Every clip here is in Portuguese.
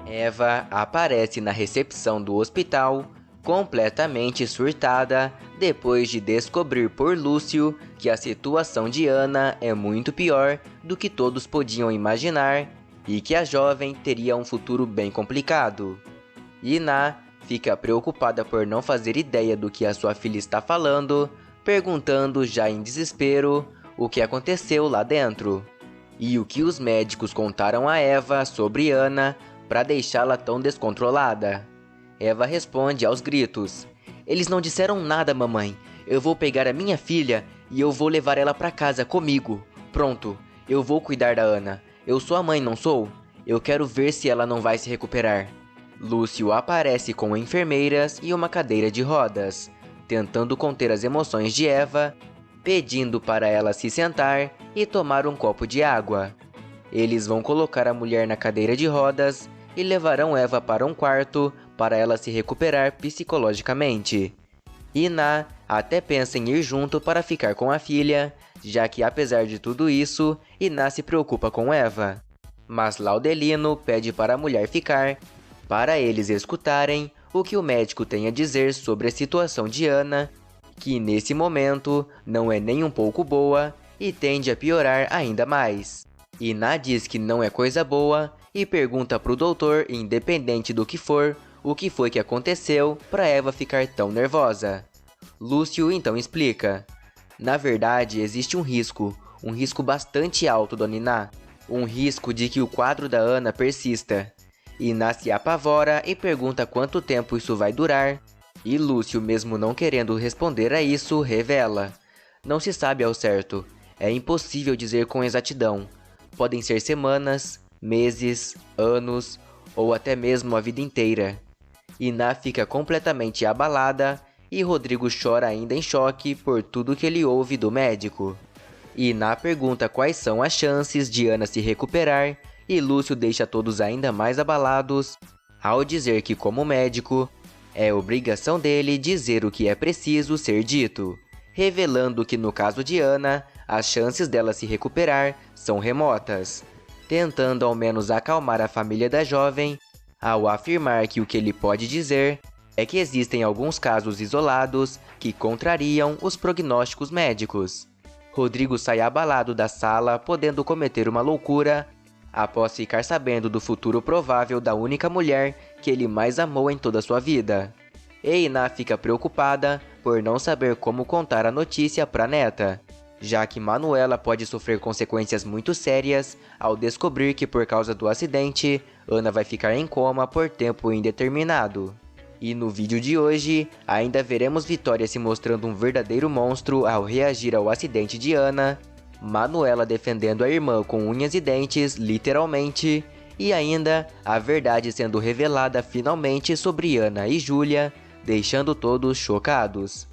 Eva aparece na recepção do hospital, completamente surtada, depois de descobrir por Lúcio que a situação de Ana é muito pior do que todos podiam imaginar e que a jovem teria um futuro bem complicado. Iná fica preocupada por não fazer ideia do que a sua filha está falando, perguntando já em desespero o que aconteceu lá dentro e o que os médicos contaram a Eva sobre Ana para deixá-la tão descontrolada. Eva responde aos gritos: "Eles não disseram nada, mamãe. Eu vou pegar a minha filha e eu vou levar ela para casa comigo. Pronto, eu vou cuidar da Ana. Eu sou a mãe, não sou? Eu quero ver se ela não vai se recuperar." Lúcio aparece com enfermeiras e uma cadeira de rodas, tentando conter as emoções de Eva, pedindo para ela se sentar e tomar um copo de água. Eles vão colocar a mulher na cadeira de rodas e levarão Eva para um quarto para ela se recuperar psicologicamente. Iná até pensa em ir junto para ficar com a filha, já que apesar de tudo isso, Iná se preocupa com Eva. Mas Laudelino pede para a mulher ficar, para eles escutarem o que o médico tem a dizer sobre a situação de Ana, que nesse momento não é nem um pouco boa e tende a piorar ainda mais. Iná diz que não é coisa boa e pergunta para o doutor, independente do que for, o que foi que aconteceu para Eva ficar tão nervosa. Lúcio então explica: "Na verdade, existe um risco bastante alto, dona Iná, um risco de que o quadro da Ana persista." Iná se apavora e pergunta quanto tempo isso vai durar, e Lúcio, mesmo não querendo responder a isso, revela: "Não se sabe ao certo, é impossível dizer com exatidão. Podem ser semanas, meses, anos ou até mesmo a vida inteira." Iná fica completamente abalada e Rodrigo chora ainda em choque por tudo que ele ouve do médico. Iná pergunta quais são as chances de Ana se recuperar e Lúcio deixa todos ainda mais abalados ao dizer que, como médico, é obrigação dele dizer o que é preciso ser dito, revelando que no caso de Ana, as chances dela se recuperar são remotas, tentando ao menos acalmar a família da jovem ao afirmar que o que ele pode dizer é que existem alguns casos isolados que contrariam os prognósticos médicos. Rodrigo sai abalado da sala, podendo cometer uma loucura após ficar sabendo do futuro provável da única mulher que ele mais amou em toda a sua vida. E Iná fica preocupada por não saber como contar a notícia para a neta, já que Manuela pode sofrer consequências muito sérias ao descobrir que, por causa do acidente, Ana vai ficar em coma por tempo indeterminado. E no vídeo de hoje, ainda veremos Vitória se mostrando um verdadeiro monstro ao reagir ao acidente de Ana, Manuela defendendo a irmã com unhas e dentes, literalmente, e ainda a verdade sendo revelada finalmente sobre Ana e Júlia, deixando todos chocados.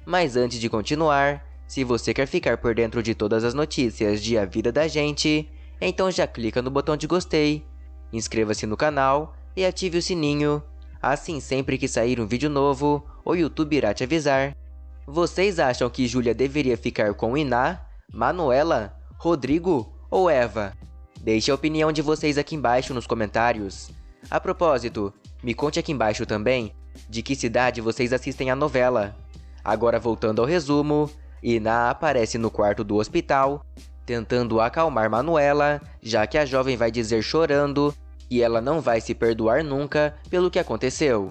Mas antes de continuar, se você quer ficar por dentro de todas as notícias de A Vida da Gente, então já clica no botão de gostei, inscreva-se no canal e ative o sininho, assim sempre que sair um vídeo novo, o YouTube irá te avisar. Vocês acham que Júlia deveria ficar com Iná, Manuela, Rodrigo ou Eva? Deixe a opinião de vocês aqui embaixo nos comentários. A propósito, me conte aqui embaixo também de que cidade vocês assistem a novela. Agora voltando ao resumo, Iná aparece no quarto do hospital, tentando acalmar Manuela, já que a jovem vai dizer chorando e ela não vai se perdoar nunca pelo que aconteceu.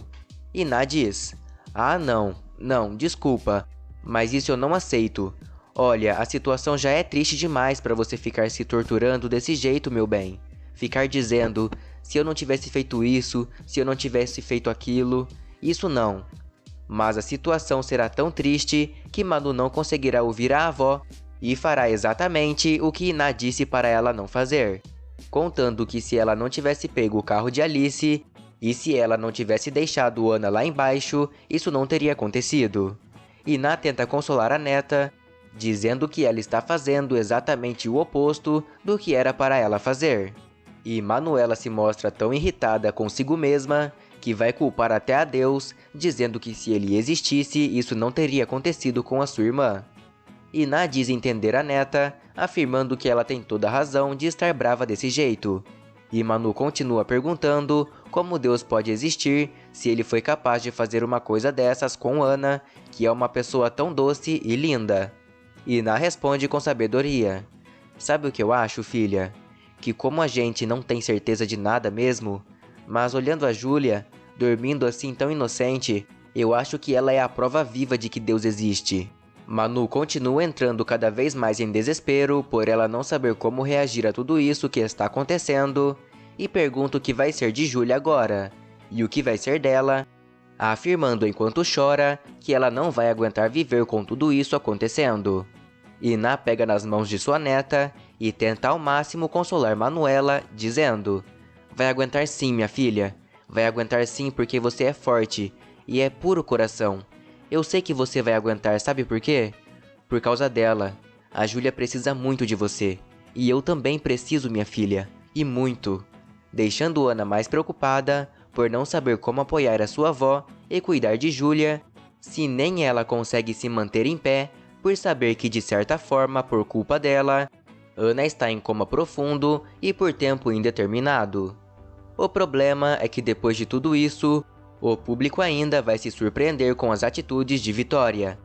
Iná diz: "Ah, não, desculpa, mas isso eu não aceito. Olha, a situação já é triste demais para você ficar se torturando desse jeito, meu bem. Ficar dizendo, se eu não tivesse feito isso, se eu não tivesse feito aquilo, isso não." Mas a situação será tão triste que Manu não conseguirá ouvir a avó e fará exatamente o que Iná disse para ela não fazer, contando que se ela não tivesse pego o carro de Alice e se ela não tivesse deixado Ana lá embaixo, isso não teria acontecido. Iná tenta consolar a neta, dizendo que ela está fazendo exatamente o oposto do que era para ela fazer. E Manuela se mostra tão irritada consigo mesma que vai culpar até a Deus, dizendo que se ele existisse, isso não teria acontecido com a sua irmã. Iná diz entender a neta, afirmando que ela tem toda a razão de estar brava desse jeito. E Manu continua perguntando como Deus pode existir se ele foi capaz de fazer uma coisa dessas com Ana, que é uma pessoa tão doce e linda? Ina responde com sabedoria: sabe o que eu acho, filha? Que como a gente não tem certeza de nada mesmo, mas olhando a Júlia, dormindo assim tão inocente, eu acho que ela é a prova viva de que Deus existe. Manu continua entrando cada vez mais em desespero por ela não saber como reagir a tudo isso que está acontecendo e pergunta o que vai ser de Júlia agora e o que vai ser dela, afirmando enquanto chora que ela não vai aguentar viver com tudo isso acontecendo. Ina pega nas mãos de sua neta e tenta ao máximo consolar Manuela, dizendo: vai aguentar sim, minha filha, vai aguentar sim porque você é forte e é puro coração. Eu sei que você vai aguentar, sabe por quê? Por causa dela. A Júlia precisa muito de você. E eu também preciso, minha filha. E muito. Deixando Ana mais preocupada por não saber como apoiar a sua avó e cuidar de Júlia, se nem ela consegue se manter em pé por saber que, de certa forma, por culpa dela, Ana está em coma profundo e por tempo indeterminado. O problema é que depois de tudo isso, o público ainda vai se surpreender com as atitudes de Vitória,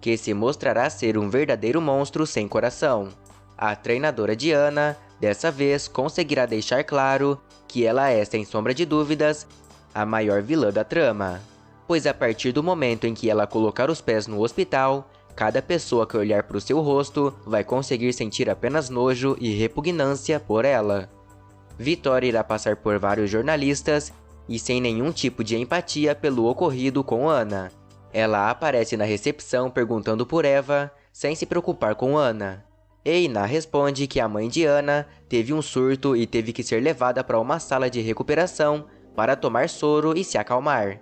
que se mostrará ser um verdadeiro monstro sem coração. A treinadora de Ana, dessa vez, conseguirá deixar claro que ela é, sem sombra de dúvidas, a maior vilã da trama. Pois a partir do momento em que ela colocar os pés no hospital, cada pessoa que olhar para o seu rosto vai conseguir sentir apenas nojo e repugnância por ela. Vitória irá passar por vários jornalistas e sem nenhum tipo de empatia pelo ocorrido com Ana. Ela aparece na recepção perguntando por Eva, sem se preocupar com Ana. Ina responde que a mãe de Ana teve um surto e teve que ser levada para uma sala de recuperação para tomar soro e se acalmar.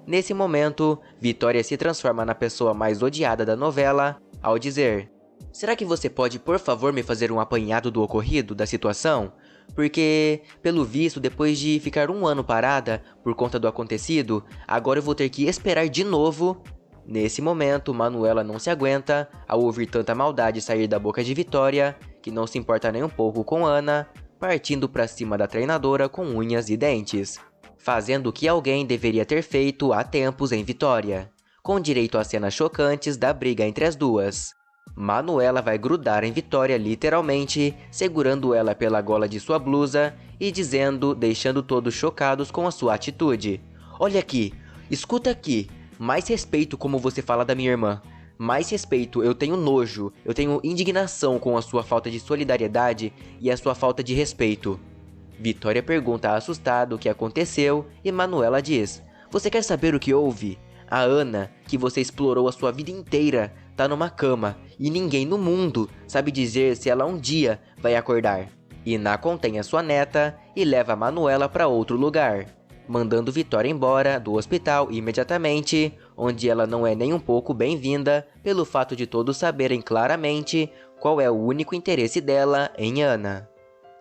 Nesse momento, Vitória se transforma na pessoa mais odiada da novela ao dizer: será que você pode, por favor, me fazer um apanhado do ocorrido, da situação? Porque, pelo visto, depois de ficar um ano parada por conta do acontecido, agora eu vou ter que esperar de novo. Nesse momento, Manuela não se aguenta ao ouvir tanta maldade sair da boca de Vitória, que não se importa nem um pouco com Ana, partindo pra cima da treinadora com unhas e dentes, fazendo o que alguém deveria ter feito há tempos em Vitória, com direito a cenas chocantes da briga entre as duas. Manuela vai grudar em Vitória literalmente, segurando ela pela gola de sua blusa e dizendo, deixando todos chocados com a sua atitude: olha aqui, escuta aqui, mais respeito como você fala da minha irmã. Mais respeito, eu tenho nojo, eu tenho indignação com a sua falta de solidariedade e a sua falta de respeito. Vitória pergunta assustado o que aconteceu e Manuela diz: você quer saber o que houve? A Ana, que você explorou a sua vida inteira, tá numa cama e ninguém no mundo sabe dizer se ela um dia vai acordar. Ina contém a sua neta e leva a Manuela para outro lugar, mandando Vitória embora do hospital imediatamente, onde ela não é nem um pouco bem-vinda pelo fato de todos saberem claramente qual é o único interesse dela em Ana.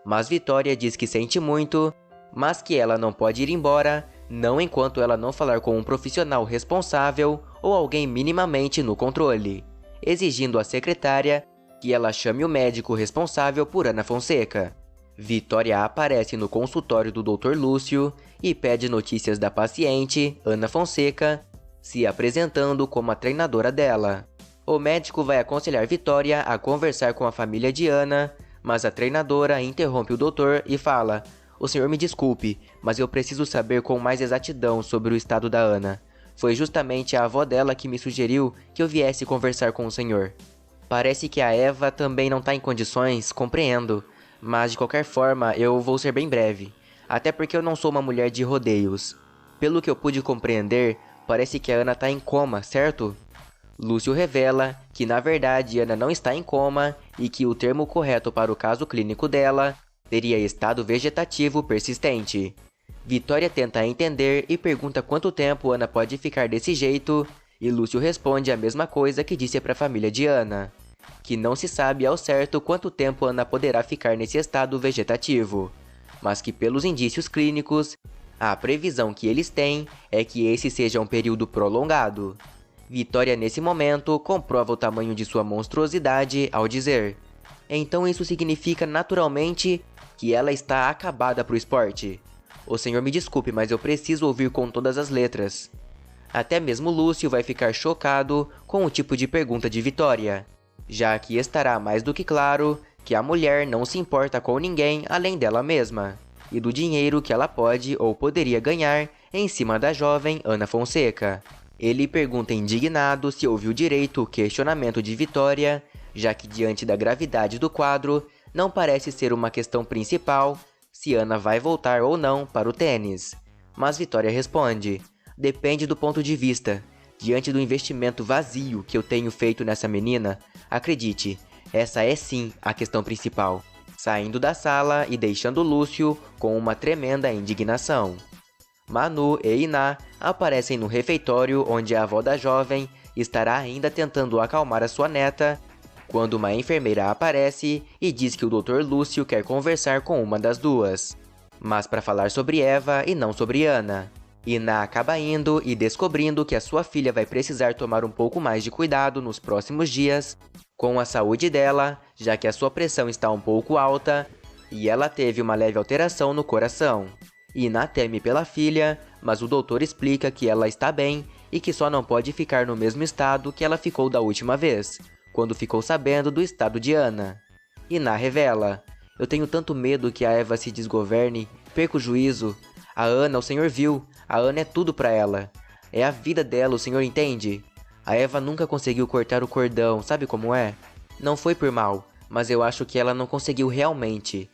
Mas Vitória diz que sente muito, mas que ela não pode ir embora, não enquanto ela não falar com um profissional responsável ou alguém minimamente no controle, exigindo à secretária que ela chame o médico responsável por Ana Fonseca. Vitória aparece no consultório do Dr. Lúcio e pede notícias da paciente, Ana Fonseca, se apresentando como a treinadora dela. O médico vai aconselhar Vitória a conversar com a família de Ana, mas a treinadora interrompe o doutor e fala: o senhor me desculpe, mas eu preciso saber com mais exatidão sobre o estado da Ana. Foi justamente a avó dela que me sugeriu que eu viesse conversar com o senhor. Parece que a Eva também não está em condições, compreendo. Mas de qualquer forma, eu vou ser bem breve. Até porque eu não sou uma mulher de rodeios. Pelo que eu pude compreender, parece que a Ana está em coma, certo? Lúcio revela que na verdade Ana não está em coma e que o termo correto para o caso clínico dela seria estado vegetativo persistente. Vitória tenta entender e pergunta quanto tempo Ana pode ficar desse jeito, e Lúcio responde a mesma coisa que disse para a família de Ana, que não se sabe ao certo quanto tempo Ana poderá ficar nesse estado vegetativo, mas que pelos indícios clínicos, a previsão que eles têm é que esse seja um período prolongado. Vitória nesse momento comprova o tamanho de sua monstruosidade ao dizer: então isso significa naturalmente que ela está acabada para o esporte. O senhor me desculpe, mas eu preciso ouvir com todas as letras. Até mesmo Lúcio vai ficar chocado com o tipo de pergunta de Vitória, já que estará mais do que claro que a mulher não se importa com ninguém além dela mesma, e do dinheiro que ela pode ou poderia ganhar em cima da jovem Ana Fonseca. Ele pergunta indignado se ouviu direito o questionamento de Vitória, já que diante da gravidade do quadro, não parece ser uma questão principal se Ana vai voltar ou não para o tênis. Mas Vitória responde: depende do ponto de vista. Diante do investimento vazio que eu tenho feito nessa menina, acredite, essa é sim a questão principal. Saindo da sala e deixando Lúcio com uma tremenda indignação. Manu e Iná aparecem no refeitório onde a avó da jovem estará ainda tentando acalmar a sua neta, quando uma enfermeira aparece e diz que o Dr. Lúcio quer conversar com uma das duas, mas para falar sobre Eva e não sobre Ana. Iná acaba indo e descobrindo que a sua filha vai precisar tomar um pouco mais de cuidado nos próximos dias com a saúde dela, já que a sua pressão está um pouco alta e ela teve uma leve alteração no coração. Iná teme pela filha, mas o doutor explica que ela está bem e que só não pode ficar no mesmo estado que ela ficou da última vez, quando ficou sabendo do estado de Ana. Iná revela: eu tenho tanto medo que a Eva se desgoverne, perca o juízo. A Ana, o senhor viu, a Ana é tudo pra ela. É a vida dela, o senhor entende? A Eva nunca conseguiu cortar o cordão, sabe como é? Não foi por mal, mas eu acho que ela não conseguiu realmente.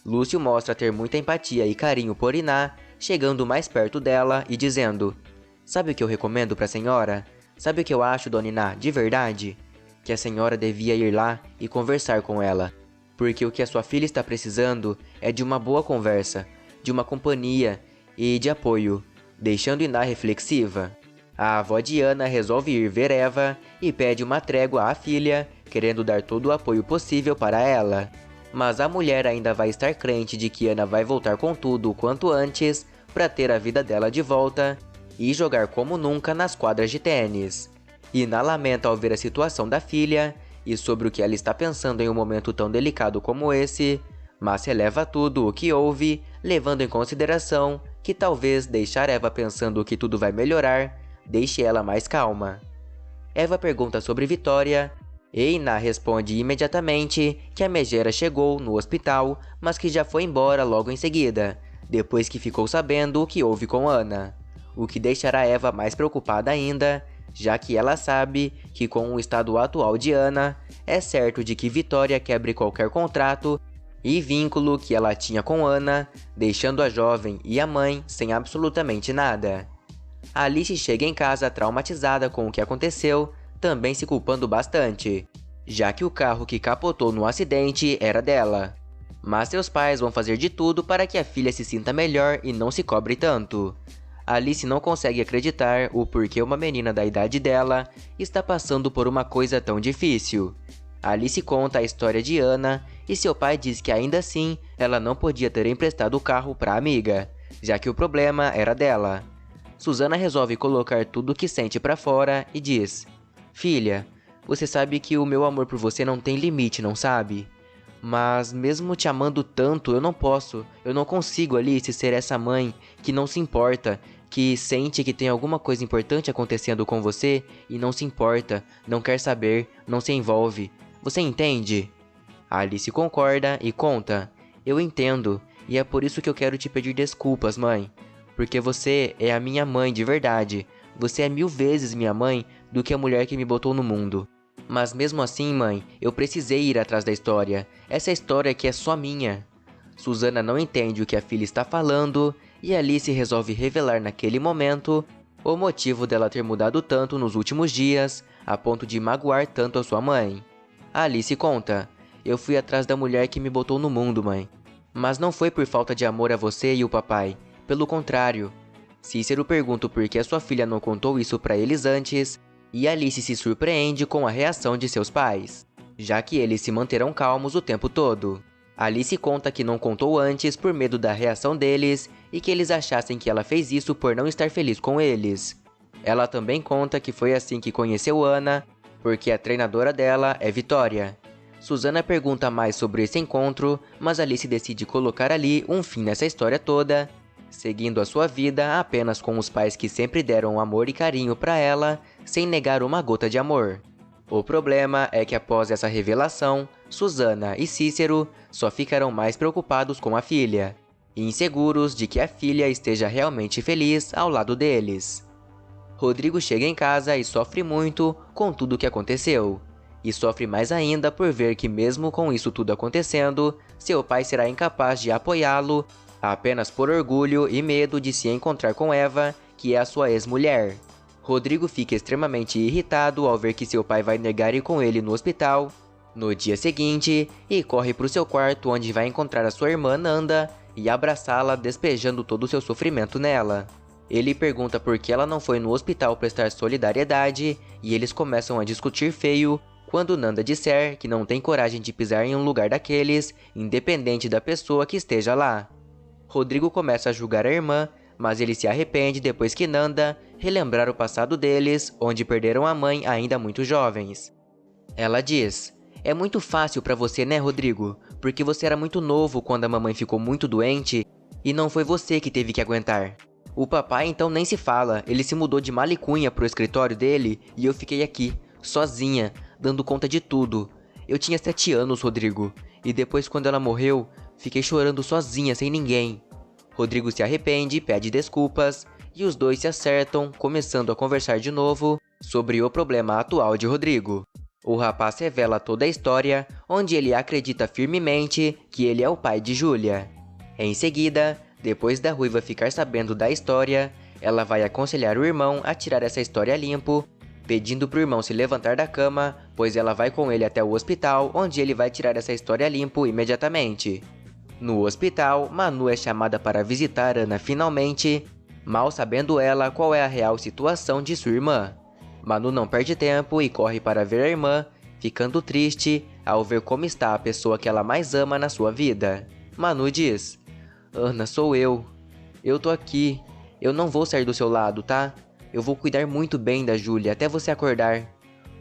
Lúcio mostra ter muita empatia e carinho por Iná, chegando mais perto dela e dizendo: sabe o que eu recomendo pra senhora? Sabe o que eu acho, dona Iná, de verdade? Que a senhora devia ir lá e conversar com ela, porque o que a sua filha está precisando é de uma boa conversa, de uma companhia e de apoio, deixando Iná reflexiva. A avó de Ana resolve ir ver Eva e pede uma trégua à filha, querendo dar todo o apoio possível para ela. Mas a mulher ainda vai estar crente de que Ana vai voltar com tudo o quanto antes para ter a vida dela de volta e jogar como nunca nas quadras de tênis. Iná lamenta ao ver a situação da filha e sobre o que ela está pensando em um momento tão delicado como esse, mas releva tudo o que houve, levando em consideração que talvez deixar Eva pensando que tudo vai melhorar deixe ela mais calma. Eva pergunta sobre Vitória e Iná responde imediatamente que a megera chegou no hospital, mas que já foi embora logo em seguida, depois que ficou sabendo o que houve com Ana, o que deixará Eva mais preocupada ainda, já que ela sabe que com o estado atual de Ana, é certo de que Vitória quebre qualquer contrato e vínculo que ela tinha com Ana, deixando a jovem e a mãe sem absolutamente nada. Alice chega em casa traumatizada com o que aconteceu, também se culpando bastante, já que o carro que capotou no acidente era dela. Mas seus pais vão fazer de tudo para que a filha se sinta melhor e não se cobre tanto. Alice não consegue acreditar o porquê uma menina da idade dela está passando por uma coisa tão difícil. Alice conta a história de Ana e seu pai diz que ainda assim ela não podia ter emprestado o carro para a amiga, já que o problema era dela. Susana resolve colocar tudo o que sente para fora e diz: filha, você sabe que o meu amor por você não tem limite, não sabe? Mas mesmo te amando tanto, eu não consigo, Alice, ser essa mãe que não se importa, que sente que tem alguma coisa importante acontecendo com você e não se importa, não quer saber, não se envolve. Você entende? Alice concorda e conta: eu entendo, e é por isso que eu quero te pedir desculpas, mãe. Porque você é a minha mãe de verdade. Você é 1000 vezes minha mãe do que a mulher que me botou no mundo. Mas mesmo assim, mãe, eu precisei ir atrás da história. Essa história que é só minha. Susana não entende o que a filha está falando e Alice resolve revelar naquele momento o motivo dela ter mudado tanto nos últimos dias, a ponto de magoar tanto a sua mãe. Alice conta: eu fui atrás da mulher que me botou no mundo, mãe. Mas não foi por falta de amor a você e o papai. Pelo contrário. Cícero pergunta por que a sua filha não contou isso para eles antes, e Alice se surpreende com a reação de seus pais, já que eles se manterão calmos o tempo todo. Alice conta que não contou antes por medo da reação deles e que eles achassem que ela fez isso por não estar feliz com eles. Ela também conta que foi assim que conheceu Ana, porque a treinadora dela é Vitória. Susana pergunta mais sobre esse encontro, mas Alice decide colocar ali um fim nessa história toda, seguindo a sua vida apenas com os pais que sempre deram amor e carinho para ela, sem negar uma gota de amor. O problema é que após essa revelação, Susana e Cícero só ficarão mais preocupados com a filha, e inseguros de que a filha esteja realmente feliz ao lado deles. Rodrigo chega em casa e sofre muito com tudo o que aconteceu, e sofre mais ainda por ver que mesmo com isso tudo acontecendo, seu pai será incapaz de apoiá-lo apenas por orgulho e medo de se encontrar com Eva, que é a sua ex-mulher. Rodrigo fica extremamente irritado ao ver que seu pai vai negar ir com ele no hospital no dia seguinte e corre para o seu quarto, onde vai encontrar a sua irmã Nanda e abraçá-la, despejando todo o seu sofrimento nela. Ele pergunta por que ela não foi no hospital prestar solidariedade e eles começam a discutir feio quando Nanda disser que não tem coragem de pisar em um lugar daqueles, independente da pessoa que esteja lá. Rodrigo começa a julgar a irmã, mas ele se arrepende depois que Nanda relembrar o passado deles, onde perderam a mãe ainda muito jovens. Ela diz: "É muito fácil pra você, né, Rodrigo? Porque você era muito novo quando a mamãe ficou muito doente e não foi você que teve que aguentar. O papai então nem se fala, ele se mudou de Malicunha pro escritório dele e eu fiquei aqui, sozinha, dando conta de tudo. Eu tinha 7 anos, Rodrigo, e depois quando ela morreu, fiquei chorando sozinha, sem ninguém." Rodrigo se arrepende, pede desculpas, e os dois se acertam, começando a conversar de novo sobre o problema atual de Rodrigo. O rapaz revela toda a história, onde ele acredita firmemente que ele é o pai de Júlia. Em seguida, depois da Ruiva ficar sabendo da história, ela vai aconselhar o irmão a tirar essa história limpo, pedindo pro irmão se levantar da cama, pois ela vai com ele até o hospital, onde ele vai tirar essa história limpo imediatamente. No hospital, Manu é chamada para visitar Ana finalmente, mal sabendo ela qual é a real situação de sua irmã. Manu não perde tempo e corre para ver a irmã, ficando triste ao ver como está a pessoa que ela mais ama na sua vida. Manu diz: "Ana, sou eu. Eu tô aqui. Eu não vou sair do seu lado, tá? Eu vou cuidar muito bem da Júlia até você acordar."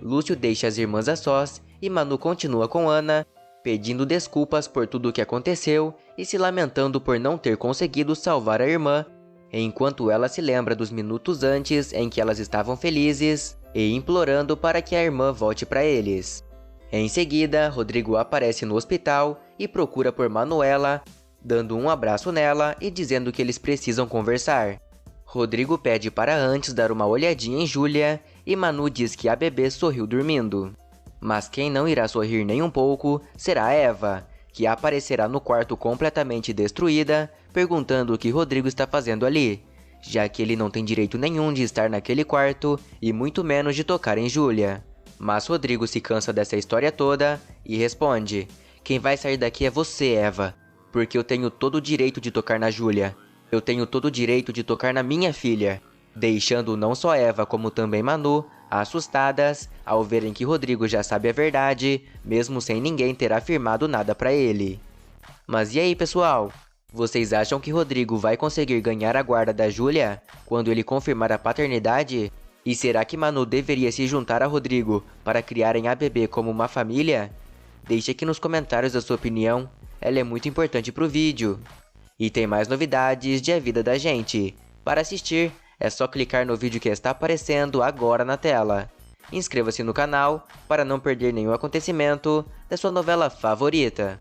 Lúcio deixa as irmãs a sós e Manu continua com Ana, pedindo desculpas por tudo o que aconteceu e se lamentando por não ter conseguido salvar a irmã, enquanto ela se lembra dos minutos antes em que elas estavam felizes e implorando para que a irmã volte para eles. Em seguida, Rodrigo aparece no hospital e procura por Manuela, dando um abraço nela e dizendo que eles precisam conversar. Rodrigo pede para antes dar uma olhadinha em Júlia e Manu diz que a bebê sorriu dormindo. Mas quem não irá sorrir nem um pouco será Eva, que aparecerá no quarto completamente destruída, perguntando o que Rodrigo está fazendo ali, já que ele não tem direito nenhum de estar naquele quarto e muito menos de tocar em Júlia. Mas Rodrigo se cansa dessa história toda e responde: "Quem vai sair daqui é você, Eva, porque eu tenho todo o direito de tocar na Júlia. Eu tenho todo o direito de tocar na minha filha", deixando não só Eva como também Manu assustadas ao verem que Rodrigo já sabe a verdade, mesmo sem ninguém ter afirmado nada pra ele. Mas e aí, pessoal? Vocês acham que Rodrigo vai conseguir ganhar a guarda da Júlia quando ele confirmar a paternidade? E será que Manu deveria se juntar a Rodrigo para criarem a bebê como uma família? Deixe aqui nos comentários a sua opinião, ela é muito importante pro vídeo. E tem mais novidades de A Vida da Gente. Para assistir, é só clicar no vídeo que está aparecendo agora na tela. Inscreva-se no canal para não perder nenhum acontecimento da sua novela favorita.